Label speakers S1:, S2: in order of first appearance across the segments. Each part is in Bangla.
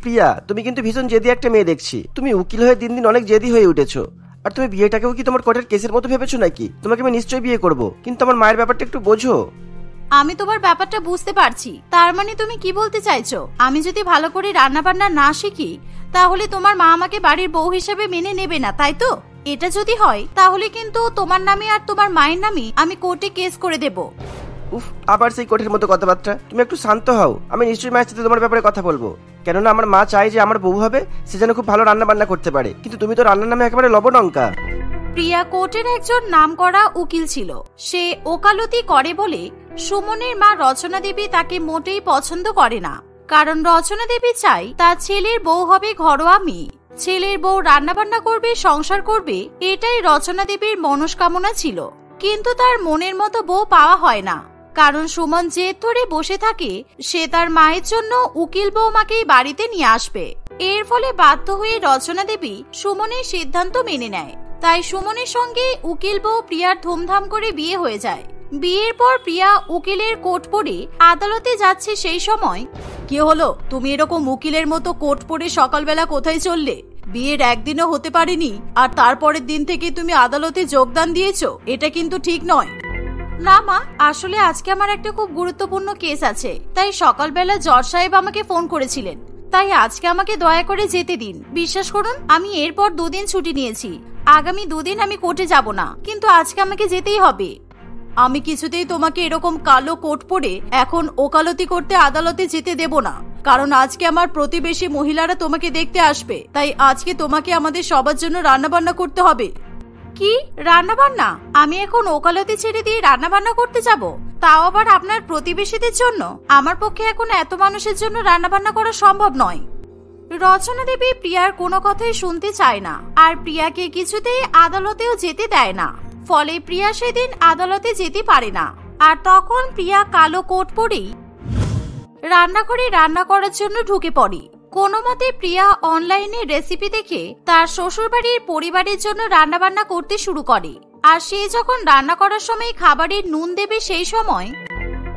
S1: প্রিয়া, তুমি কিন্তু ভীষণ জেদি একটা মেয়ে দেখছি। তুমি উকিল হয়ে দিন দিন অনেক জেদি হয়ে উঠেছো। আর তুমি বিয়েটাকেও কি তোমার কোর্টের কেসের মতো ভেবেছো নাকি? তোমাকে আমি নিশ্চয়ই বিয়ে করব, কিন্তু আমার মায়ের ব্যাপারটা একটু বোঝো।
S2: আমি তোমার ব্যাপারটা বুঝতে পারছি। তার মানে তুমি কি বলতে চাইছো, আমি যদি ভালো করে রান্না বান্না না শিখি তাহলে তোমার মা আমাকে বাড়ির বউ হিসেবে মেনে নেবে না, তাই তো? এটা যদি হয় তাহলে কিন্তু তোমার নামে আর তোমার মায়ের নামে আমি কোর্টে কেস করে দেব।
S1: উফ, আবার সেই কোর্টের মতো কথাবার্তা। তুমি একটু শান্ত হও। আমি নিশ্চয়ই মায়ের সাথে তোমার ব্যাপারে কথা বলবো, কেননা আমার মা চায় যে আমার বউ হবে সে যেন খুব ভালো রান্না বান্না করতে পারে, কিন্তু তুমি তো রান্নার নামে একেবারে লবণঙ্কা।
S2: প্রিয়া কোর্টের একজন নামকরা উকিল ছিল। সে ওকালতি করে বলে সুমনের মা রচনা দেবী তাকে মোটেই পছন্দ করে না, কারণ রচনা দেবী চাই তার ছেলের বউ হবে ঘরোয়া মেয়ে। ছেলের বউ রান্নাবান্না করবে, সংসার করবে, এটাই রচনা দেবীর মনস্কামনা ছিল। কিন্তু তার মনের মতো বউ পাওয়া হয় না, কারণ সুমন জেদ ধরে বসে থাকে সে তার মায়ের জন্য উকিল বৌমাকেই বাড়িতে নিয়ে আসবে। এর ফলে বাধ্য হয়ে রচনা দেবী সুমনের সিদ্ধান্ত মেনে নেয়। তাই সুমনের সঙ্গে উকিল বউ প্রিয়ার ধুমধাম করে বিয়ে হয়ে যায়। বিয়ের পর প্রিয়া উকিলের কোট পরে আদালতে যাচ্ছে। সেই সময়, কি হলো, তুমি এরকম উকিলের মতো কোট পরে সকালবেলা কোথায় চললে? বিয়ের একদিনও হতে পারেনি আর তারপরের দিন থেকে তুমি আদালতে যোগদান দিয়েছো, এটা কিন্তু ঠিক নয়। না মা, আসলে আজকে আমার একটা খুব গুরুত্বপূর্ণ কেস আছে, তাই সকালবেলা জজ সাহেব আমাকে ফোন করেছিলেন, তাই আজকে আমাকে দয়া করে যেতে দিন। বিশ্বাস করুন, আমি এরপর 2 দিন ছুটি নিয়েছি। আগামী 2 দিন আমি কোর্টে যাব না, কিন্তু আজকে আমাকে যেতেই হবে। আমি কিছুতেই তোমাকে এরকম কালো কোট পরে এখন ওকালতি করতে আদালতে যেতে দেব না, কারণ আজকে আমার প্রতিবেশী মহিলারা তোমাকে দেখতে আসবে, তাই আজকে তোমাকে আমাদের সবার জন্য রান্নাবান্না করতে হবে। কি রান্নাবান্না? আমি এখন ওকালতি ছেড়ে দিয়ে রান্নাবান্না করতে যাব, তাও আবার আপনার প্রতিবেশীদের জন্য? আমার পক্ষে এখন এত মানুষের জন্য রান্নাবান্না করা সম্ভব নয়। রচনা দেবী প্রিয়ার কোনো কথাই শুনতে চায় না, আর প্রিয়াকে কিছুতেই আদালতেও যেতে দেয় না। ফলে প্রিয়া সেদিন আদালতে যেতে পারে না। আর তখন প্রিয়া কালো কোট পরেই রান্নাঘরে রান্না করার জন্য ঢুকে পড়ে। কোনো মতে প্রিয়া অনলাইনে রেসিপি দেখে তার শ্বশুরবাড়ির পরিবারের জন্য রান্নাবান্না করতে শুরু করে। আর সে যখন রান্না করার সময় খাবারের নুন দেবে, সেই সময়,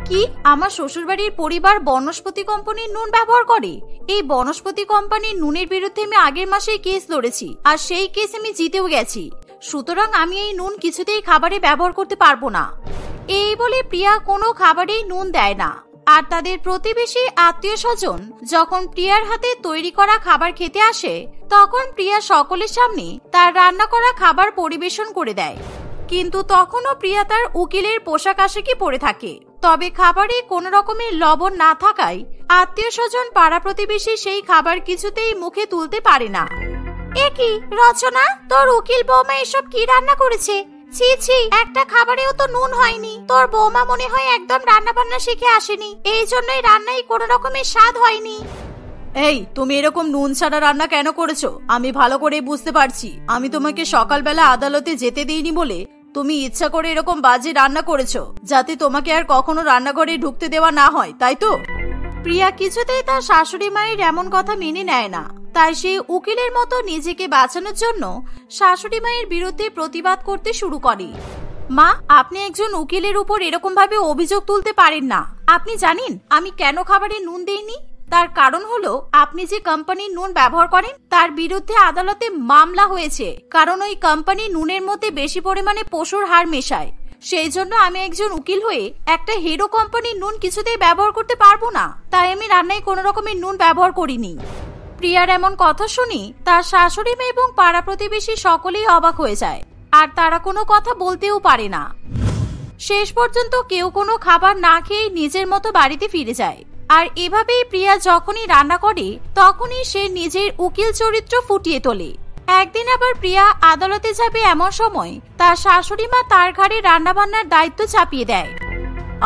S2: কি, আমার শ্বশুরবাড়ির পরিবার বনস্পতি কোম্পানির নুন ব্যবহার করে? এই বনস্পতি কোম্পানির নুনের বিরুদ্ধে আমি আগের মাসেই কেস লড়েছি, আর সেই কেস আমি জিতেও গেছি। সুতরাং আমি এই নুন কিছুতেই খাবারে ব্যবহার করতে পারবো না। এই বলে প্রিয়া কোনো খাবারেই নুন দেয় না। আর তাদের প্রতিবেশী আত্মীয় স্বজন যখন প্রিয়ার হাতে তৈরি করা খাবার খেতে আসে, তখন প্রিয়া সকলের সামনে তার রান্না করা খাবার পরিবেশন করে দেয়। কিন্তু তখনও প্রিয়া তার উকিলের পোশাক আশাকি পরে থাকে। তবে খাবারে কোনো রকমের লবণ না থাকায় আত্মীয় স্বজন পাড়া প্রতিবেশী সেই খাবার কিছুতেই মুখে তুলতে পারে না। এ কি রচনা, তোর উকিল বৌমা এসব কি রান্না করেছে? ছি ছি, একটা খাবারেও তো নুন হয়নি। তোর বৌমা মনে হয় একদম রান্না বান্না শিখে আসেনি, এই জন্যই রান্নায় কোনো রকমের স্বাদ হয়নি। এই, তুমি এরকম নুন ছাড়া রান্না কেন করেছো? আমি ভালো করে বুঝতে পারছি আমি তোমাকে সকালবেলা আদালতে যেতে দিইনি বলে তুমি ইচ্ছা করে এরকম বাজে রান্না করেছো, যাতে তোমাকে আর কখনো রান্নাঘরে ঢুকতে দেওয়া না হয়, তাই তো? প্রিয়া কিছুতেই তার শাশুড়ি মায়ের এমন কথা মেনে নেয় না। তাই সে উকিলের মতো নিজেকে বাঁচানোর জন্য শাশুড়ি মায়ের বিরুদ্ধে প্রতিবাদ করতে শুরু করে। মা, আপনি একজন উকিলের উপর এরকম ভাবে অভিযোগ তুলতে পারেন না। আপনি জানেন আমি কেন খাবারে নুন দেইনি? তার কারণ হলো আপনি যে কোম্পানির নুন ব্যবহার করেন তার বিরুদ্ধে আদালতে মামলা হয়েছে, কারণ ওই কোম্পানি নুনের মধ্যে বেশি পরিমাণে পশুর হাড় মেশায়। সেই জন্য আমি একজন উকিল হয়ে একটা হিরো কোম্পানির নুন কিছুতেই ব্যবহার করতে পারবো না, তাই আমি রান্নায় কোনো রকমের নুন ব্যবহার করিনি। প্রিয়ার এমন কথা শুনি তার শাশুড়ি মেয়ে এবং পাড়া প্রতিবেশী সকলেই অবাক হয়ে যায়, আর তারা কোনো কথা বলতেও পারে না। শেষ পর্যন্ত কেউ কোনো খাবার না খেয়ে নিজের মতো বাড়িতে ফিরে যায়। আর এভাবেই প্রিয়া যখনই রান্না করে তখনই সে নিজের উকিল চরিত্র ফুটিয়ে তোলে। একদিন আবার প্রিয়া আদালতে যাবে, এমন সময় তার শাশুড়ি মা তার ঘাড়ে রান্নাবান্নার দায়িত্ব চাপিয়ে দেয়।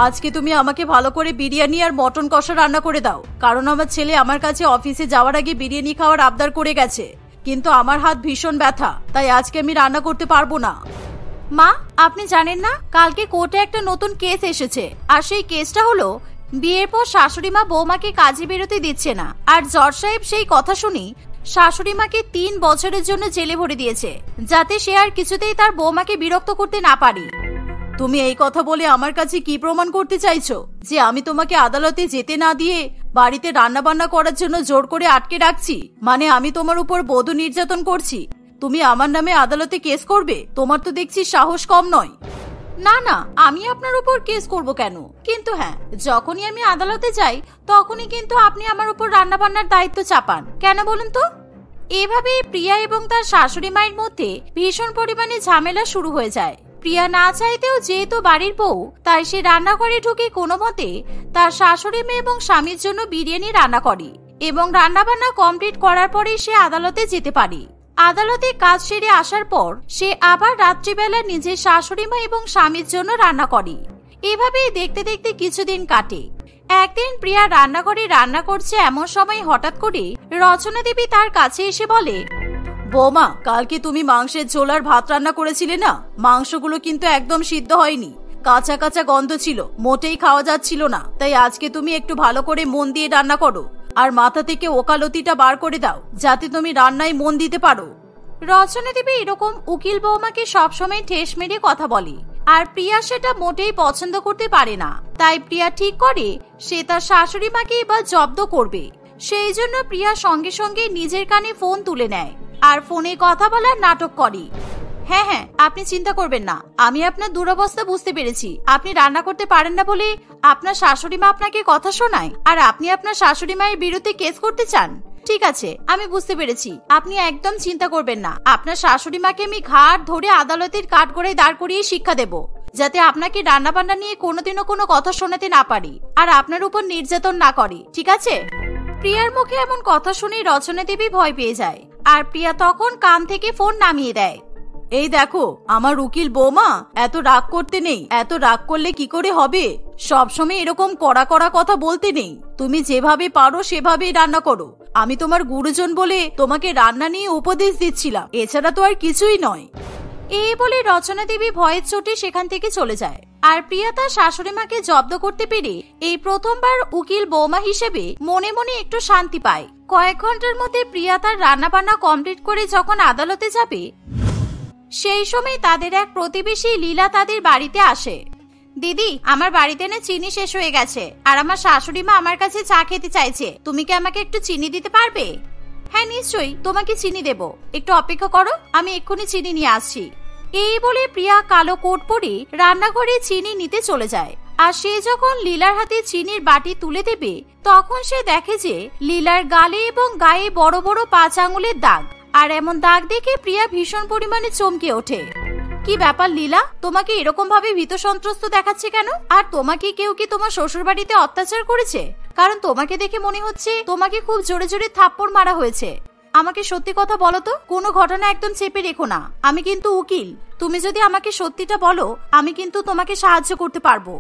S2: আজকে তুমি আমাকে ভালো করে বিরিয়ানি আর মটন কষা রান্না করে দাও, কারণ আমার ছেলে আমার কাছে অফিসে যাওয়ার আগে বিরিয়ানি খাওয়ার আবদার করে গেছে, কিন্তু আমার হাত ভীষণ ব্যথা, তাই আজকে আমি রান্না করতে পারবো না। মা, আপনি জানেন না কালকে কোর্টে একটা নতুন কেস এসেছে, আর সেই কেসটা হলো বিয়ের পর শাশুড়ি মা বৌমাকে কাজে বেরোতে দিচ্ছে না। আর জজ সাহেব সেই কথা শুনি শাশুড়ি মাকে 3 বছরের জন্য জেলে ভরে দিয়েছে, যাতে সে আর কিছুতেই তার বৌমাকে বিরক্ত করতে না পারে। তুমি এই কথা বলে আমার কাছে কি প্রমাণ করতে চাইছো যে আমি তোমাকে আদালতে যেতে না দিয়ে বাড়িতে রান্না বান্না করার জন্য জোর করে আটকে রাখছি? মানে আমি তোমার উপর বধূ নির্যাতন করছি, তুমি আমার নামে আদালতে কেস করবে? তোমার তো দেখছি সাহস কম নয়। না না, আমি আপনার উপর কেস করব কেন? কিন্তু হ্যাঁ, যখনই আমি আদালতে যাই তখনই কিন্তু আপনি আমার উপর রান্না বান্নার দায়িত্ব চাপান, কেন বলুন তো? এভাবে প্রিয়া এবং তার শাশুড়ি মায়ের মধ্যে ভীষণ পরিমাণে ঝামেলা শুরু হয়ে যায়। প্রিয়া না চাইতেও যেহেতু বাড়ির বউ, তাই সে রান্নাঘরে ঢুকে কোনো মতে তার শাশুড়ি মেয়ে এবং স্বামীর জন্য বিরিয়ানি রান্না করে এবং রান্নাবান্না কমপ্লিট করার পরে সে আদালতে যেতে পারে। আদালতে কাজ সেরে আসার পর সে আবার রাত্রিবেলা নিজের শাশুড়ি মা এবং স্বামীর জন্য রান্না করে। এভাবেই দেখতে দেখতে কিছুদিন কাটে। একদিন প্রিয়া রান্নাঘরে রান্না করছে, এমন সময় হঠাৎ করে রচনা দেবী তার কাছে এসে বলে, বৌমা, কালকে তুমি মাংসের ঝোল আর ভাত রান্না করেছিলে না, মাংসগুলো কিন্তু একদম সিদ্ধ হয়নি, কাঁচা কাঁচা গন্ধ ছিল, মোটেই খাওয়া যাচ্ছিল না। তাই আজকে তুমি একটু ভালো করে মন দিয়ে রান্না করো আর মাথা থেকে ওকালতিটা বার করে দাও, যাতে তুমি রান্নায় মন দিতে পারো। রচনা দেবী এরকম উকিল বৌমাকে সবসময় ঠেস মেরে কথা বলে, আর প্রিয়া সেটা মোটেই পছন্দ করতে পারে না। তাই প্রিয়া ঠিক করে সে তার শাশুড়ি মাকে এবার জব্দ করবে। সেই জন্য প্রিয়া সঙ্গে সঙ্গে নিজের কানে ফোন তুলে নেয় আর ফোনে কথা বলার নাটক করে। হ্যাঁ হ্যাঁ, আপনি চিন্তা করবেন না, আমি আপনার দুরবস্থা বুঝতে পেরেছি। আপনি রান্না করতে পারেন না বলে আপনার শাশুড়ি মা আপনাকে কথা শোনায়, আর আপনি আপনার শাশুড়ি মায়ের বিরুদ্ধে কেস করতে চান। ঠিক আছে, আমি বুঝতে পেরেছি, আপনি একদম চিন্তা করবেন না। আপনার শাশুড়ি মাকে আমি ঘাট ধরে আদালতের কাঠগড়ায় দাঁড় করিয়ে শিক্ষা দেব, যাতে আপনাকে রান্না বান্না নিয়ে কোনোদিনও কোনো কথা শোনাতে না পারি আর আপনার উপর নির্যাতন না করে, ঠিক আছে? প্রিয়ার মুখে এমন কথা শুনে রচনা দেবী ভয় পেয়ে যায়, আর প্রিয়া তখন কান থেকে ফোন নামিয়ে দেয়। এই দেখো আমার উকিল বৌমা, এত রাগ করতে নেই, এত রাগ করলে কি করে হবে? সবসময় এরকম কড়া কড়া কথা বলতে নেই, তুমি যেভাবে পারো সেভাবেই রান্না করো। আমি তোমার গুরুজন বলে তোমাকে রান্না নিয়ে উপদেশ দিচ্ছিলাম, এছাড়া তো আর কিছুই নয়। এই বলে রচনা দেবী ভয়ের চোটে সেখান থেকে চলে যায়। আর প্রিয়া তার শাশুড়ি মাকে জব্দ করতে পেরে এই প্রথমবার উকিল বৌমা হিসেবে মনে মনে একটু শান্তি পায়। কয়েক ঘন্টার মধ্যে প্রিয়া তার রান্না বান্না কমপ্লিট করে যখন আদালতে যাবে, সেই সময় তাদের এক প্রতিবেশী লীলা তাদের বাড়িতে আসে। দিদি, আমার বাড়িতে না চিনি শেষ হয়ে গেছে, আর আমার শাশুড়ি মা আমার কাছে চা খেতে চাইছে, তুমি কি আমাকে একটু চিনি দিতে পারবে? হ্যাঁ নিশ্চয়ই, তোমাকে চিনি দেব, একটু অপেক্ষা করো, আমি এক্ষুনি চিনি নিয়ে আসছি। এই বলে প্রিয়া কালো কোট পরে রান্নাঘরে চিনি নিতে চলে যায়। আর সে যখন লীলার হাতে চিনির বাটি তুলে দেবে, তখন সে দেখে যে লীলার গালে এবং গায়ে বড় বড় 5 আঙুলের দাগ। আর এমন দাগ দেখে প্রিয়া ভীষণ পরিমাণে চমকে ওঠে। কি ব্যাপার লীলা, তোমাকে এরকম ভাবে ভীত সন্ত্রস্ত দেখাচ্ছে কেন? আর তোমাকে কেউ কি তোমার শ্বশুর বাড়িতে অত্যাচার করেছে? কারণ তোমাকে দেখে মনে হচ্ছে তোমাকে খুব জোরে জোরে থাপ্পড় মারা হয়েছে। আমাকে সত্যি কথা বলো তো, কোনো ঘটনা একদম চেপে রেখো না, আমি কিন্তু উকিল, তুমি যদি আমাকে সত্যিটা বলো আমি কিন্তু তোমাকে সাহায্য করতে পারবো।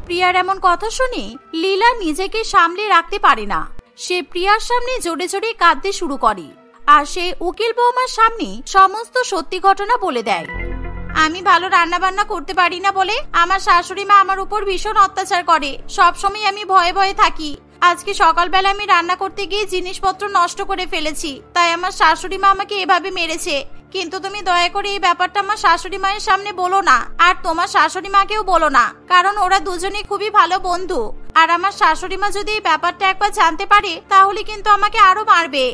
S2: প্রিয়ার এমন কথা শুনে লীলা নিজেকে সামলে রাখতে পারে না, সে প্রিয়ার সামনে জোরে জোরে কাঁদতে শুরু করে। আর সে উকিল বৌমার সামনে সমস্ত সত্যি ঘটনা বলে দেয়। আমি ভালো রান্না বান্না করতে পারি না বলে আমার শাশুড়ি মা আমার উপর ভীষণ অত্যাচার করে, সবসময় আমি ভয়ে ভয়ে থাকি। আজকে সকালবেলা আমি রান্না করতে গিয়ে জিনিসপত্র নষ্ট করে ফেলেছি, তাই আমার শাশুড়ি মা আমাকে এভাবে মেরেছে। কিন্তু তুমি দয়া করে এই ব্যাপারটা আমার শাশুড়ি মায়ের সামনে বলো না, আর তোমার শাশুড়ি মাকেও বলো না, কারণ ওরা দুজনেই খুবই ভালো বন্ধু। আর আমার শাশুড়ি মা যদি এই ব্যাপারটা একবার জানতে পারে তাহলে কিন্তু আমাকে আরো মারবে।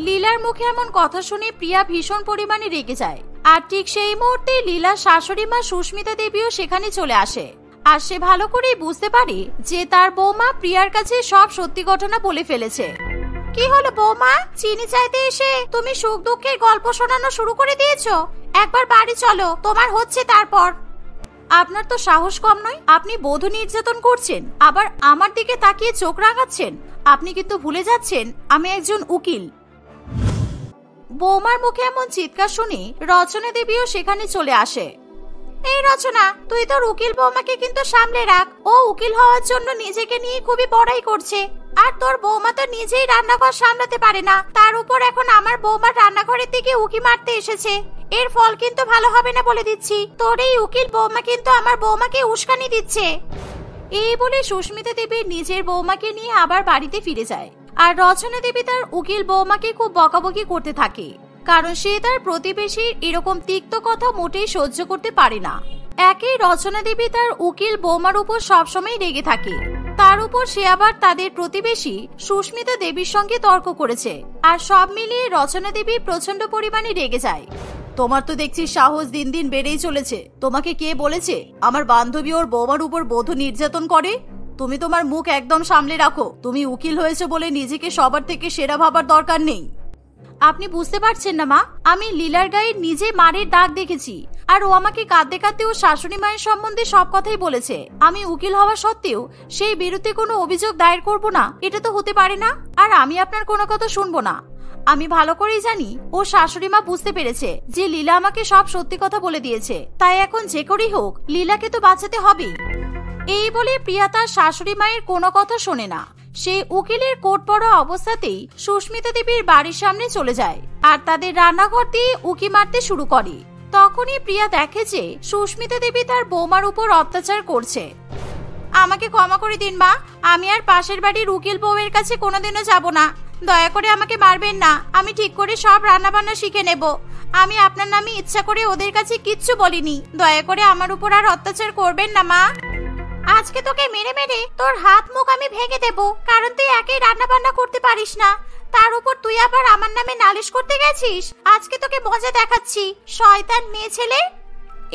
S2: লীলার মুখে এমন কথা শুনে প্রিয়া ভীষণ পরিমাণে রেগে যায়। আর ঠিক সেই মুহূর্তে লীলার শাশুড়ি মা সুস্মিতা দেবীও সেখানে চলে আসে। আর সে ভালো করে বুঝতে পারে যে তার বৌমা প্রিয়ার কাছে সব সত্যি ঘটনা বলে ফেলেছে। কি হলো বৌমা, চিনি চাইতে এসে তুমি সুখ দুঃখের গল্প শোনানো শুরু করে দিয়েছো? একবার বাড়ি চলো, তোমার হচ্ছে তারপর। আপনার তো সাহস কম নয়, আপনি বধূ নির্যাতন করছেন, আবার আমার দিকে তাকিয়ে চোখ রাঙাচ্ছেন। আপনি কিন্তু ভুলে যাচ্ছেন আমি একজন উকিল। বৌমার মুখে এমন চিৎকার শুনে রচনা দেবীও সেখানে চলে আসে। এই রচনা, তুই তোর উকিল বৌমাকে কিন্তু সামলে রাখ, ও উকিল হওয়ার জন্য নিজেকে নিয়ে খুবই বড়াই করছে। আর তোর বৌমা তো নিজেই রান্নাঘর সামলাতে পারে না, তার উপর এখন আমার বৌমার রান্নাঘরের দিকে উকি মারতে এসেছে। এর ফল কিন্তু ভালো হবে না বলে দিচ্ছি। তোর এই উকিল বৌমা কিন্তু আমার বৌমাকে উস্কানি দিচ্ছে। এই বলে সুস্মিতা দেবী নিজের বৌমাকে নিয়ে আবার বাড়িতে ফিরে যায়। আর রচনা দেবী তার উকিল বৌমাকে খুব বকাবকি করতে থাকে, কারণ সে তার প্রতিবেশীর এরকম তিক্ত কথা মোটেই সহ্য করতে পারে না। একে রচনা দেবী তার উকিল বৌমার উপর সবসময় রেগে থাকে, তার উপর সে আবার তাদের প্রতিবেশী সুস্মিতা দেবীর সঙ্গে তর্ক করেছে, আর সব মিলিয়ে রচনা দেবী প্রচন্ড পরিমাণে রেগে যায়। তোমার তো দেখছি সাহস দিন দিন বেড়েই চলেছে। তোমাকে কে বলেছে আমার বান্ধবী ওর বৌমার উপর বধূ নির্যাতন করে? তুমি তোমার মুখ একদম সামলে রাখো। তুমি উকিল হয়েছে বলে নিজেকে সবার থেকে সেরা ভাবার দরকার নেই। আপনি বুঝতে পারছেন না মা, আমি লীলার গায়ে নিজে মারের দাগ দেখেছি, আর ও আমাকে কাঁদতে কাঁদতে ও শাশুড়ি মায়ের সম্বন্ধে সব কথাই বলেছে। আমি উকিল হওয়া সত্ত্বেও সেই বিরুদ্ধে কোনো অভিযোগ দায়ের করব না, এটা তো হতে পারে না। আর আমি আপনার কোনো কথা শুনবো না। আমি ভালো করেই জানি ও শাশুড়ি মা বুঝতে পেরেছে যে লীলা আমাকে সব সত্যি কথা বলে দিয়েছে, তাই এখন যে করেই হোক লীলাকে তো বাঁচাতে হবে। এই বলে প্রিয়া তার শাশুড়ি মায়ের কোনো কথা শোনে না। সে উকিলের কোট পরা অবস্থাতেই সুস্মিতা দেবীর বাড়ির সামনে চলে যায় আর তাদের রান্নাঘর দিয়ে উকি মারতে শুরু করে। তখনই প্রিয়া দেখে যে সুস্মিতা দেবী তার বৌমার উপর অত্যাচার করছে। আমাকে ক্ষমা করে দিন মা, আমি আর পাশের বাড়ির উকিল বউয়ের কাছে কোনোদিনও যাব না। দয়া করে আমাকে মারবেন না, আমি ঠিক করে সব রান্না বান্না শিখে নেব। আমি আপনার নামে ইচ্ছা করে ওদের কাছে কিচ্ছু বলিনি। দয়া করে আমার উপর আর অত্যাচার করবেন না মা। আজকে তোকে মেরে মেরে তোর হাত মুখ আমি ভেঙে দেব, কারণ তুই একেই রান্না বান্না করতে পারিস না, তার উপর তুই আবার আমার নামে নালিশ করতে গেছিস। আজকে তোকে মজা দেখাচ্ছি, শয়তান মেয়ে ছেলে।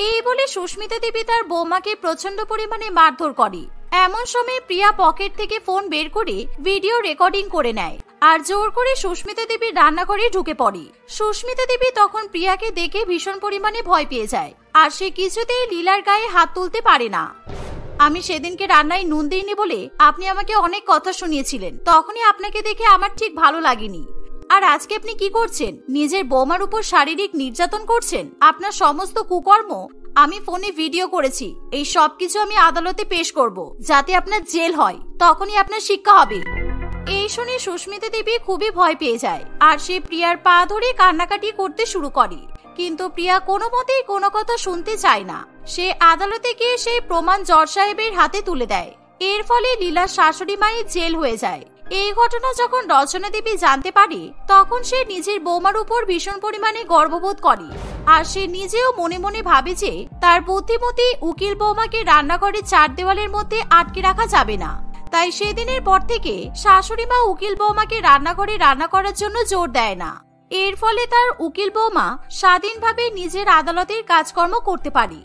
S2: এই বলে সুস্মিতা দেবী তার বৌমাকে প্রচন্ড পরিমাণে মারধর করে। এমন সময় প্রিয়া পকেট থেকে ফোন বের করে ভিডিও রেকর্ডিং করে নেয় আর জোর করে সুস্মিতা দেবীর রান্নাঘরে ঢুকে পড়ে। সুস্মিতা দেবী তখন প্রিয়াকে দেখে ভীষণ পরিমাণে ভয় পেয়ে যায় আর সে কিছুতেই লীলার গায়ে হাত তুলতে পারে না। আমি সেদিনকে রান্নায় নুন দিইনি বলে আপনি আমাকে অনেক কথা শুনিয়েছিলেন, তখনই আপনাকে দেখে আমার ঠিক ভালো লাগেনি। আর আজকে আপনি কি করছেন? নিজের বৌমার উপর শারীরিক নির্যাতন করছেন। আপনার সমস্ত কুকর্ম আমি ফোনে ভিডিও করেছি। এই সবকিছু আমি আদালতে পেশ করব, যাতে আপনার জেল হয়, তখনই আপনার শিক্ষা হবে। এই শুনে সুস্মিতা দেবী খুবই ভয় পেয়ে যায় আর সে প্রিয়ার পা ধরে কান্নাকাটি করতে শুরু করে। কিন্তু প্রিয়া কোনো মতেই কোনো কথা শুনতে চায় না। সে আদালতে গিয়ে সেই প্রমাণ জজ সাহেবের হাতে তুলে দেয়। এর ফলে লীলার শাশুড়ি মায়ের জেল হয়ে যায়। এই ঘটনা যখন রচনা দেবী জানতে পারে, তখন সে নিজের বৌমার উপর ভীষণ পরিমাণে গর্ববোধ করে আর সে নিজেও মনে মনে ভাবে যে তার বুদ্ধিমতী উকিল বৌমাকে রান্নাঘরে চার দেওয়ালের মধ্যে আটকে রাখা যাবে না। তাই সেদিনের পর থেকে শাশুড়ি মা উকিল বৌমাকে রান্নাঘরে রান্না করার জন্য জোর দেয় না। এর ফলে তার উকিল বৌমা স্বাধীনভাবে নিজের আদালতের কাজকর্ম করতে পারে।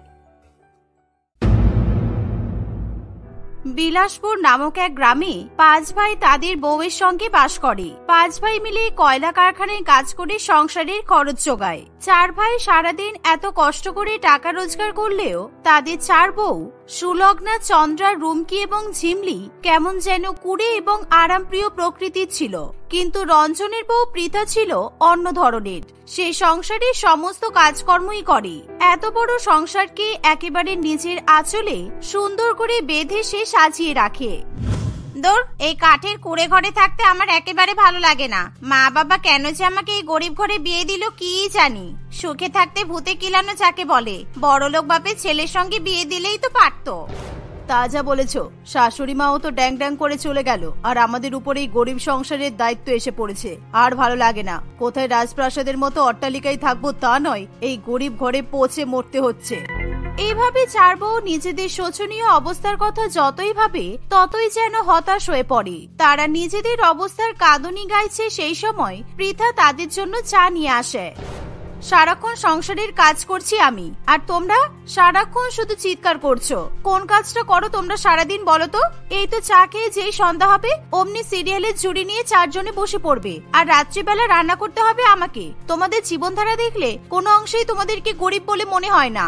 S2: বিলাসপুর নামক এক গ্রামে পাঁচ ভাই তাদের বউয়ের সঙ্গে বাস করে। পাঁচ ভাই মিলে কয়লা কারখানায় কাজ করে সংসারের খরচ জোগায়। চার ভাই সারাদিন এত কষ্ট করে টাকা রোজগার করলেও তাদের চার বউ সুলগ্না, চন্দ্রা, রুমকি এবং ঝিমলি কেমন যেন কুড়ে এবং আরামপ্রিয় প্রকৃতির ছিল। কিন্তু রঞ্জনের বউ পৃথা ছিল অন্য ধরনের। সে সংসারের সমস্ত কাজকর্মই করে। এত বড় সংসারকে একেবারে নিজের আঁচলে সুন্দর করে বেঁধে সে সাজিয়ে রাখে। দূর, এই কাঠের কুড়ে ঘরে থাকতে আমার একেবারে ভালো লাগে না। মা বাবা কেন যে আমাকে এই গরিব ঘরে বিয়ে দিল কি জানি। সুখে থাকতে ভূতে কিলানো যাকে বলে। বড়লোক বাপের ছেলের সঙ্গে বিয়ে দিলেই তো পারতো। তা যা বলেছ, শাশুড়ি মাও তো ড্যাং ড্যাং করে চলে গেল আর আমাদের উপর এই গরিব সংসারের দায়িত্ব এসে পড়েছে। আর ভালো লাগে না। কোথায় রাজপ্রাসাদের মতো অট্টালিকায় থাকবো তা নয়, এই গরিব ঘরে পচে মরতে হচ্ছে। এইভাবে চার বউ নিজেদের শোচনীয় অবস্থার কথা যতই ভাবে ততই যেন হতাশ হয়ে পড়ে। তারা নিজেদের অবস্থার কাঁদুনি গাইছে। সেই সময় পৃথা তাদের জন্য চা নিয়ে আসে। সারাক্ষণ সংসারের কাজ করছি আমি, আর তোমরা সারাক্ষণ শুধু চিৎকার করছো। কোন কাজটা করো তোমরা সারাদিন বলো তো? এই তো চা খেয়ে যেই সন্ধ্যা হবে অমনি সিরিয়ালের জুড়ি নিয়ে চারজনে বসে পড়বে, আর রাত্রিবেলা রান্না করতে হবে আমাকে। তোমাদের জীবনধারা দেখলে কোনো অংশেই তোমাদেরকে গরিব বলে মনে হয় না।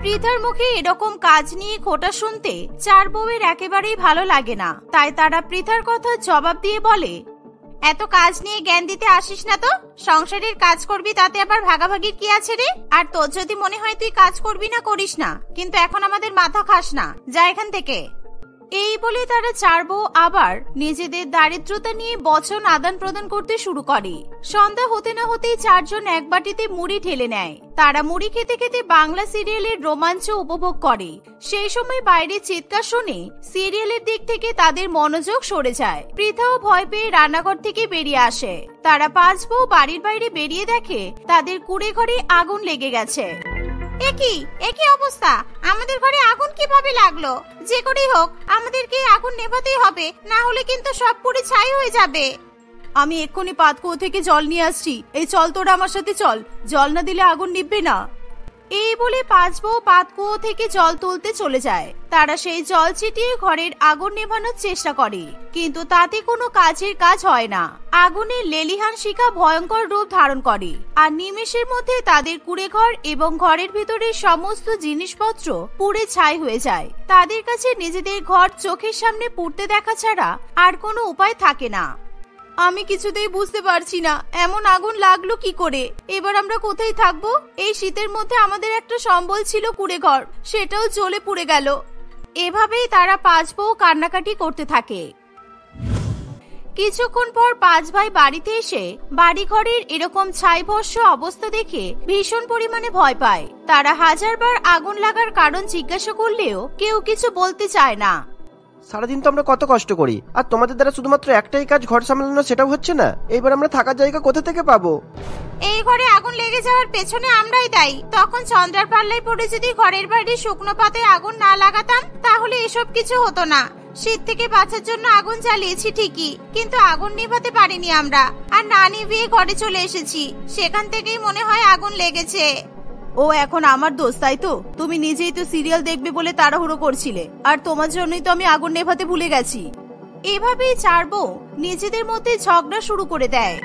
S2: পৃথার মুখে এরকম কাজ নিয়ে খোটা শুনতে চার বউয়ের একেবারেই ভালো লাগে না। তাই তারা পৃথার কথা জবাব দিয়ে বলে, এত কাজ নিয়ে জ্ঞান দিতে আসিস না তো। সংসারের কাজ করবি, তাতে আবার ভাগাভাগির কি আছে রে? আর তোর যদি মনে হয় তুই কাজ করবি না, করিস না, কিন্তু এখন আমাদের মাথা খাস না, যা এখান থেকে। এই বলে তারা চার বউ আবার নিজেদের দারিদ্রতা নিয়ে বচন আদান প্রদান করতে শুরু করে। সন্ধ্যা হতে না হতেই চারজন এক বাটিতে মুড়ি ঢেলে নেয়। তারা মুড়ি খেতে খেতে বাংলা সিরিয়ালের রোমাঞ্চ উপভোগ করে। সেই সময় বাইরে চিৎকার শুনে সিরিয়ালের দিক থেকে তাদের মনোযোগ সরে যায়। পৃথাও ভয় পেয়ে রান্নাঘর থেকে বেরিয়ে আসে। তারা পাঁচ বউ বাড়ির বাইরে বেরিয়ে দেখে তাদের কুড়ে ঘরে আগুন লেগে গেছে। একই অবস্থা, আমাদের ঘরে আগুন কিভাবে লাগলো? যে করেই হোক আমাদেরকে আগুন নেভাতেই হবে, না হলে কিন্তু সব পুড়ে ছাই হয়ে যাবে। আমি এক্ষুনি পাতকুয়ো থেকে জল নিয়ে আসছি, এই চল তোরা আমার সাথে চল, জল না দিলে আগুন নিভবে না। এই বলে পাঁচ বউ পাতকুয়ো থেকে জল তুলতে চলে যায়। তারা সেই জল ছিটিয়ে ঘরের আগুন নেভানোর চেষ্টা করে, কিন্তু তাতে কোনো কাজের কাজ হয় না। আগুনের লেলিহান শিখা ভয়ঙ্কর রূপ ধারণ করে, আর নিমেষের মধ্যে তাদের কুঁড়েঘর এবং ঘরের ভিতরের সমস্ত জিনিসপত্র পুড়ে ছাই হয়ে যায়। তাদের কাছে নিজেদের ঘর চোখের সামনে পুড়তে দেখা ছাড়া আর কোনো উপায় থাকে না। আমি কিছুতেই বুঝতে পারছি না এমন আগুন লাগলো কি করে। এবার আমরা কোথায় থাকবো? এই শীতের মধ্যে আমাদের একটা সম্বল ছিল কুঁড়ে ঘর, সেটাও জ্বলে পুড়ে গেল। এভাবেই তারা পাঁচ বউ কান্নাকাটি করতে থাকে। কিছুক্ষণ পর পাঁচ ভাই বাড়িতে এসে বাড়িঘরের এরকম ছাইভস্ম অবস্থা দেখে ভীষণ পরিমাণে ভয় পায়। তারা হাজারবার আগুন লাগার কারণ জিজ্ঞাসা করলেও কেউ কিছু বলতে চায় না।
S1: সারাদিন তো আমরা কত কষ্ট করি, আর তোমাদের দ্বারা শুধুমাত্র একটাই কাজ ঘর সামলানো, সেটাও হচ্ছে না। এইবার আমরা থাকার জায়গা কোথা থেকে পাবো?
S2: এই ঘরে আগুন লেগে যাওয়ার পেছনে আমরাই দায়ী। তখন চন্দ্রার পাল্লায় পড়ে যদি ঘরের বাইরে শুকনো পাতে আগুন না লাগাতাম তাহলে এসব কিছু হতো না। শীত থেকে বাঁচার জন্য আগুন জ্বালিয়েছি ঠিকই, কিন্তু আগুন নিভাতে পারিনি আমরা, আর না নিভিয়ে ঘরে চলে এসেছি। সেখান থেকেই মনে হয় আগুন লেগেছে। ও এখন আমার দোষ, তাই তো? তুমি নিজেই তো সিরিয়াল দেখবে বলে তাড়াহুড়ো করছিলে, আর তোমার জন্যই তো আমি আগুন নেভাতে ভুলে গেছি। এভাবেই চার বউ নিজেদের মধ্যে ঝগড়া শুরু করে দেয়।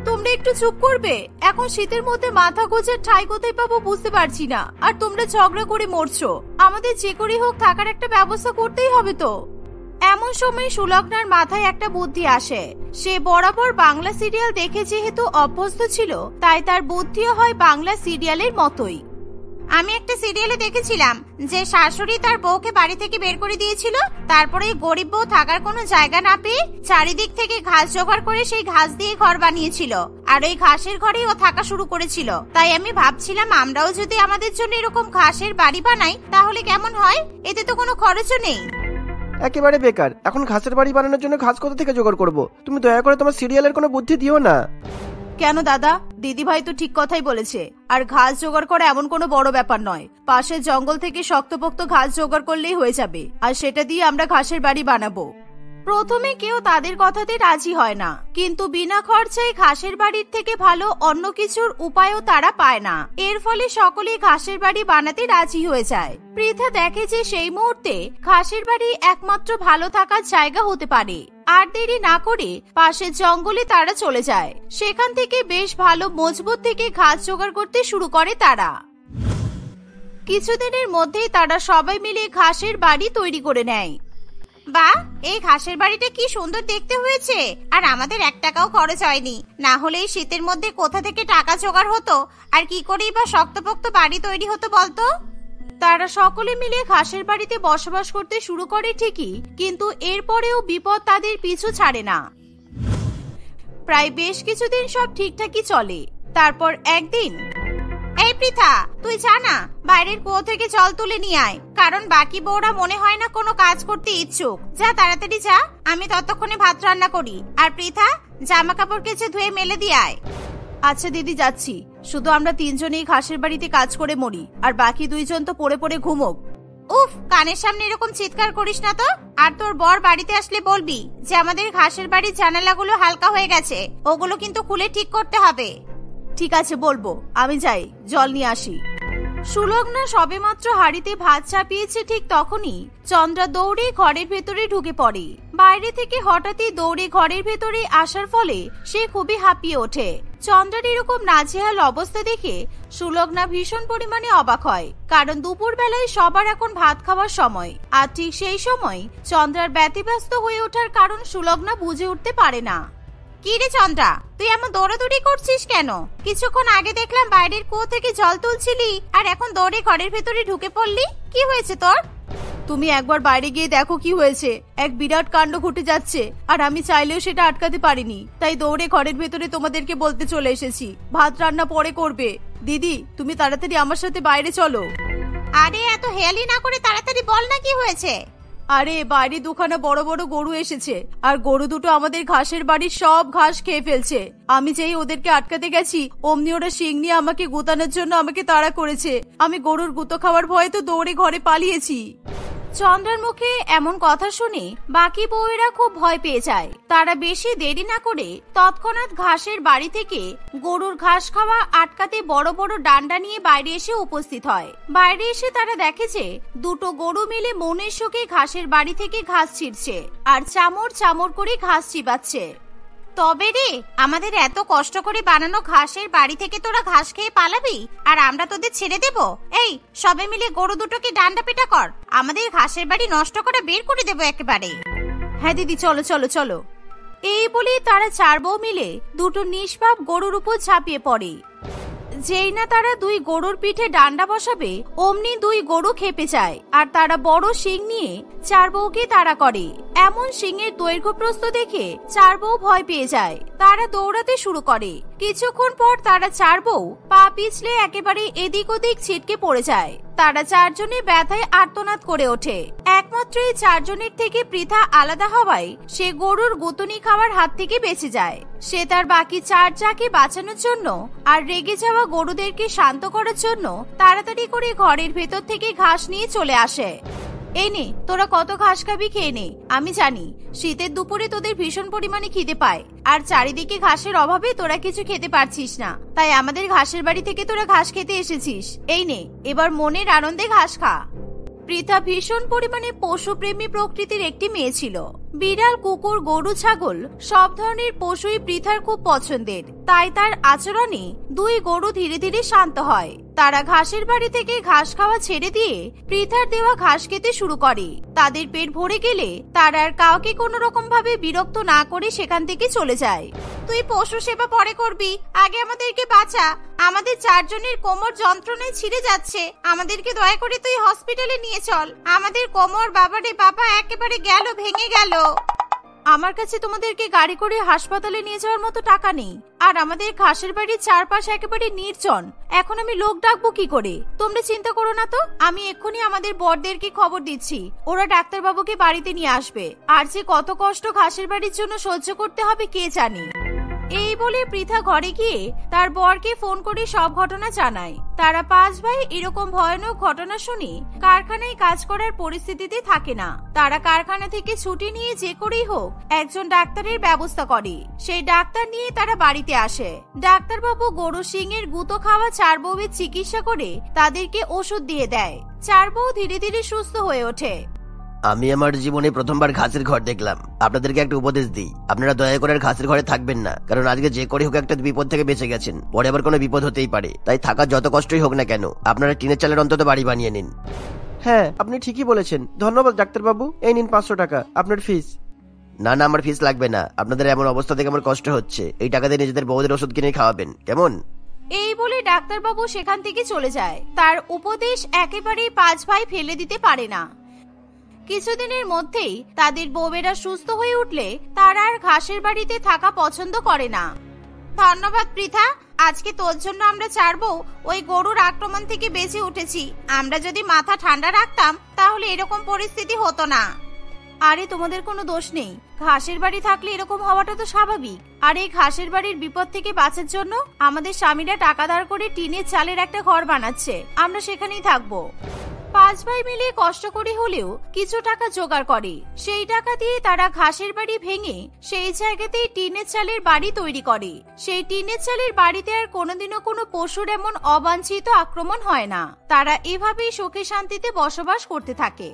S2: তোমরা একটু চুপ করবে? এখন শীতের মধ্যে মাথা গোজার ঠাঁই কোথায় পাবো বুঝতে পারছি না, আর তোমরা ঝগড়া করে মরছো। আমাদের যে করেই হোক থাকার একটা ব্যবস্থা করতেই হবে তো। এমন সময় সুলগ্নার মাথায় একটা বুদ্ধি আসে। সে বরাবর বাংলা সিরিয়াল দেখে যেহেতু অভ্যস্ত ছিল, তাই তার বুদ্ধিও হয় বাংলা সিরিয়ালের মতোই। আমি একটা সিরিয়ালে দেখেছিলাম যে শাশুড়ি তার বউকে বাড়ি থেকে বের করে দিয়েছিল, তারপরে গরিব বউ থাকার কোনো জায়গা না পেয়ে চারিদিক থেকে ঘাস জোগাড় করে সেই ঘাস দিয়ে ঘর বানিয়েছিল, আর ওই ঘাসের ঘরেই ও থাকা শুরু করেছিল। তাই আমি ভাবছিলাম আমরাও যদি আমাদের জন্য এরকম ঘাসের বাড়ি বানাই তাহলে কেমন হয়? এতে তো কোনো খরচও নেই।
S1: একেবারে বেকার। এখন ঘাসের বাড়ি বানানোর জন্য ঘাস কোথা থেকে জোগাড় করব? তুমি দয়া করে তোমার সিরিয়ালের কোনো বুদ্ধি দিও না।
S2: কেন দাদা, দিদি ভাই তো ঠিক কথাই বলেছে। আর ঘাস জোগাড় করা এমন কোনো বড় ব্যাপার নয়, পাশের জঙ্গল থেকে শক্তপোক্ত ঘাস জোগাড় করলেই হয়ে যাবে, আর সেটা দিয়ে আমরা ঘাসের বাড়ি বানাবো। প্রথমে কেউ তাদের কথাতে রাজি হয় না, কিন্তু বিনা খরচায় ঘাসের বাড়ির থেকে ভালো অন্য কিছুর উপায়ও তারা পায় না। এর ফলে সকলেই ঘাসের বাড়ি বানাতে রাজি হয়ে যায়। পৃথা দেখে যে সেই মুহূর্তে ঘাসের বাড়ি একমাত্র ভালো থাকার জায়গা হতে পারে। আর দেরি না করে পাশের জঙ্গলে তারা চলে যায়। সেখান থেকে বেশ ভালো মজবুত থেকে ঘাস জোগাড় করতে শুরু করে তারা। কিছুদিনের মধ্যেই তারা সবাই মিলে ঘাসের বাড়ি তৈরি করে নেয়। বাহ, এই ঘাসের বাড়িটা কি সুন্দর দেখতে হয়েছে, আর আমাদের 1 টাকাও খরচ হয়নি। না হলে এই শীতের মধ্যে কোথা থেকে টাকা জোগাড় হতো, আর কি করেই বা শক্তপোক্ত বাড়ি তৈরি হতো বলতো? তারা সকলে মিলে ঘাসের বাড়িতে বসবাস করতে শুরু করে ঠিকই, কিন্তু এরপরেও বিপদ তাদের পিছু ছাড়ে না। প্রায় বেশ কিছুদিন সব ঠিকঠাকই চলে। তারপর একদিন, এই পৃথা, তুই জানা বাইরের কুয়ো থেকে জল তুলে নিয়ে আয়, কারণ বাকি বউরা মনে হয় না কোনো কাজ করতে ইচ্ছুক। যা, তাড়াতাড়ি যা, আমি ততক্ষণে ভাত রান্না করি। আর পৃথা, জামা কাপড় কেচে ধুয়ে মেলে দিয়ে আয়। আচ্ছা দিদি, যাচ্ছি। শুধু আমরা 3 জনেই ঘাসের বাড়িতে কাজ করে মরি, আর বাকি 2 জন তো পড়ে পড়ে ঘুমোক। উফ, কানের সামনে এরকম চিৎকার করিস না তো। আর তোর বর বাড়িতে আসলে বলবি যে আমাদের ঘাসের বাড়ির জানালাগুলো হালকা হয়ে গেছে, ওগুলো কিন্তু খুলে ঠিক করতে হবে। ঠিক আছে, বলবো। আমি যাই, জল নিয়ে আসি। সুলগ্না সবেমাত্র হাড়িতে ভাত চাপিয়েছে, ঠিক তখনই চন্দ্রা দৌড়ে ঘরের ভেতরে ঢুকে পড়ে। বাইরে থেকে হঠাৎই দৌড়ে ঘরের ভেতরে আসার ফলে সে খুবই হাঁপিয়ে ওঠে। চন্দ্রার এরকম নাজেহাল অবস্থা দেখে সুলগ্না ভীষণ পরিমাণে অবাক হয়, কারণ দুপুর বেলায় সবার এখন ভাত খাওয়ার সময়। আর ঠিক সেই সময় চন্দ্রার ব্যতিব্যস্ত হয়ে ওঠার কারণ সুলগ্না বুঝে উঠতে পারে না। কি রে চন্দ্রা, তুই এমন দৌড়াদৌড়ি করছিস কেন? কিছুক্ষণ আগে দেখলাম বাইরের কুয়ো থেকে জল তুলছিলি, আর এখন দৌড়ে ঘরের ভেতরে ঢুকে পড়লি। কি হয়েছে তোর? তুমি একবার বাইরে গিয়ে দেখো কি হয়েছে। এক বিরাট কাণ্ড ঘটে যাচ্ছে, আর আমি চাইলেও সেটা আটকাতে পারিনি। তাই দৌড়ে ঘরের ভেতরে তোমাদেরকে বলতে চলে এসেছি। ভাত রান্না পরে করবে। দিদি, তুমি তাড়াতাড়ি আমার সাথে বাইরে চলো। আরে এত হেয়ালি না করে তাড়াতাড়ি বল না কি হয়েছে। আরে বাইরে দুখানা বড় বড় গরু এসেছে, আর গরু দুটো আমাদের ঘাসের বাড়ির সব ঘাস খেয়ে ফেলছে। আমি যেই ওদেরকে আটকাতে গেছি অমনি ওরা শিং নিয়ে আমাকে গুতানোর জন্য আমাকে তাড়া করেছে। আমি গরুর গুঁতো খাওয়ার ভয়ে তো দৌড়ে ঘরে পালিয়েছি। চন্দ্রার মুখে এমন কথা শুনে বাকি বউয়েরা খুব ভয় পেয়ে যায়। তারা বেশি দেরি না করে তৎক্ষণাৎ ঘাসের বাড়ি থেকে গরুর ঘাস খাওয়া আটকাতে বড় বড় ডান্ডা নিয়ে বাইরে এসে উপস্থিত হয়। বাইরে এসে তারা দেখে যে দুটো গরু মিলে মনের শোকে ঘাসের বাড়ি থেকে ঘাস ছিঁড়ছে আর চামড় চামড় করে ঘাস চিবাচ্ছে। তবে রে, আমাদের এত কষ্ট করে বানানো ঘাসের বাড়ি থেকে তোরা ঘাস খেয়ে পালাবি আর আমরা তোদের ছেড়ে দেব? এই সবে মিলে গরু দুটোকে ডান্ডা পেটা কর, আমাদের ঘাসের বাড়ি নষ্ট করে বের করে দেব একেবারে। হ্যাঁ দিদি, চলো চলো চলো। এই বলে তারা চার বউ মিলে দুটো নিষ্পাপ গরুর উপর ঝাঁপিয়ে পড়ে। যেই না তারা দুই গরুর পিঠে ডান্ডা বসাবে অমনি দুই গরু খেপে যায় আর তারা বড় শিং নিয়ে চার বউকে তাড়া করে। এমন শিংয়ের দৈর্ঘ্য প্রস্থ দেখে চার বউ ভয় পেয়ে যায়। তারা দৌড়াতে শুরু করে। কিছুক্ষণ পর তারা চার বউ পা পিছলে একেবারে এদিক ওদিক ছিটকে পড়ে যায়। তারা চারজনে ব্যথায় আর্তনাদ করে ওঠে। একমাত্র এই চারজনের থেকে পৃথা আলাদা হওয়ায় সে গরুর গুতুনি খাওয়ার হাত থেকে বেঁচে যায়। সে তার বাকি চার জাকে বাঁচানোর জন্য আর রেগে যাওয়া গরুদেরকে শান্ত করার জন্য তাড়াতাড়ি করে ঘরের ভেতর থেকে ঘাস নিয়ে চলে আসে। এই নে, তোরা কত ঘাস খাবি খেয়ে নে। আমি জানি শীতের দুপুরে তোদের ভীষণ পরিমাণে খিদে পায় আর চারিদিকে ঘাসের অভাবে তোরা কিছু খেতে পারছিস না, তাই আমাদের ঘাসের বাড়ি থেকে তোরা ঘাস খেতে এসেছিস। এই নে, এবার মনের আনন্দে ঘাস খা। পৃথা ভীষণ পরিমাণে পশুপ্রেমী প্রকৃতির একটি মেয়ে ছিল। বিড়াল, কুকুর, গরু, ছাগল সব ধরনের পশুই পৃথার খুব পছন্দের, তাই তার আচরণে দুই গরু ধীরে ধীরে শান্ত হয়। তারা ঘাসের বাড়ি থেকে ঘাস খাওয়া ছেড়ে দিয়ে পৃথার দেওয়া ঘাস খেতে শুরু করে। তাদের পেট ভরে গেলে তারা আর কাউকে কোনো রকম ভাবে বিরক্ত না করে সেখান থেকে চলে যায়। তুই পশু সেবা পরে করবি, আগে আমাদেরকে বাঁচা। আমাদের চারজনের কোমর যন্ত্রণায় ছিঁড়ে যাচ্ছে, আমাদেরকে দয়া করে তুই হসপিটালে নিয়ে চল। আমাদের কোমর, বাবারে বাবা, একেবারে গেল, ভেঙে গেল। আমার কাছে তোমাদেরকে গাড়ি করে হাসপাতালে নিয়ে যাওয়ার মতো টাকা নেই, আর আমাদের ঘাসের বাড়ির চারপাশ একেবারে নির্জন। এখন আমি লোক ডাকবো কি করে? তোমরা চিন্তা করো না তো, আমি এক্ষুনি আমাদের বড়দেরকে খবর দিচ্ছি, ওরা ডাক্তারবাবুকে বাড়িতে নিয়ে আসবে। আর যে কত কষ্ট ঘাসের বাড়ির জন্য সহ্য করতে হবে কে জানে। এই বলে পৃথা ঘরে গিয়ে তার বরকে ফোন করে সব ঘটনা জানায়। তারা পাঁচ ভাই এরকম ভয়ানক ঘটনা শুনে কারখানায় কাজ করার পরিস্থিতিতে থাকে না। তারা কারখানা থেকে ছুটি নিয়ে যে করেই হোক একজন ডাক্তারের ব্যবস্থা করে। সেই ডাক্তার নিয়ে তারা বাড়িতে আসে। ডাক্তারবাবু গরু সিংয়ের গুঁতো খাওয়া চার বউয়ের চিকিৎসা করে তাদেরকে ওষুধ দিয়ে দেয়। চার বউ ধীরে ধীরে সুস্থ হয়ে ওঠে।
S1: আমি আমার জীবনে প্রথমবার ঘাসের ঘর দেখলাম। আপনাদেরকে একটা উপদেশ দিই, আপনারা দয়া করে ঘাসের ঘরে থাকবেন না, কারণ আজকে যে করে হোক একটা বিপদ থেকে বেঁচে গেছেন, পরে আবার কোনো বিপদ হতেই পারে। তাই থাকার যত কষ্টই হোক না কেন আপনারা টিনের চালের অন্তত বাড়ি বানিয়ে নিন। হ্যাঁ, আপনি ঠিকই বলেছেন। ধন্যবাদ ডাক্তারবাবু, এই নিন 500 টাকা আপনার ফিস। না না, আমার ফিস লাগবে না। আপনাদের এমন অবস্থা থেকে আমার কষ্ট হচ্ছে, এই টাকা দিয়ে নিজেদের বউদের ওষুধ কিনে খাওয়াবেন, কেমন?
S2: এই বলে ডাক্তারবাবু সেখান থেকে চলে যায়। তার উপদেশ একেবারেই পাঁচ ভাই ফেলে দিতে পারে না। কিছুদিনের মধ্যেই তাদের বউয়েরা সুস্থ হয়ে উঠলে তারা আর ঘাসের বাড়িতে থাকা পছন্দ করে না। ধন্যবাদ পৃথা, আজকে তোর জন্য আমরা চার বউ ওই গরুর আক্রমণ থেকে বেঁচে উঠেছি। আমরা যদি মাথা ঠান্ডা রাখতাম তাহলে এরকম পরিস্থিতি হতো না। আরে তোমাদের কোনো দোষ নেই, ঘাসের বাড়ি থাকলে এরকম হওয়াটা তো স্বাভাবিক। আর এই ঘাসের বাড়ির বিপদ থেকে বাঁচার জন্য আমাদের স্বামীরা টাকা ধার করে টিনের চালের একটা ঘর বানাচ্ছে, আমরা সেখানেই থাকবো। পাঁচ ভাই মিলে কষ্ট করে হলেও কিছু টাকা জোগাড় করে। সেই টাকা দিয়ে তারা ঘাসের বাড়ি ভেঙে সেই জায়গাতেই টিনের চালের বাড়ি তৈরি করে। সেই টিনের চালের বাড়িতে আর কোনোদিনও কোনো পশুর এমন অবাঞ্ছিত আক্রমণ হয় না। তারা এভাবেই সুখে শান্তিতে বসবাস করতে থাকে।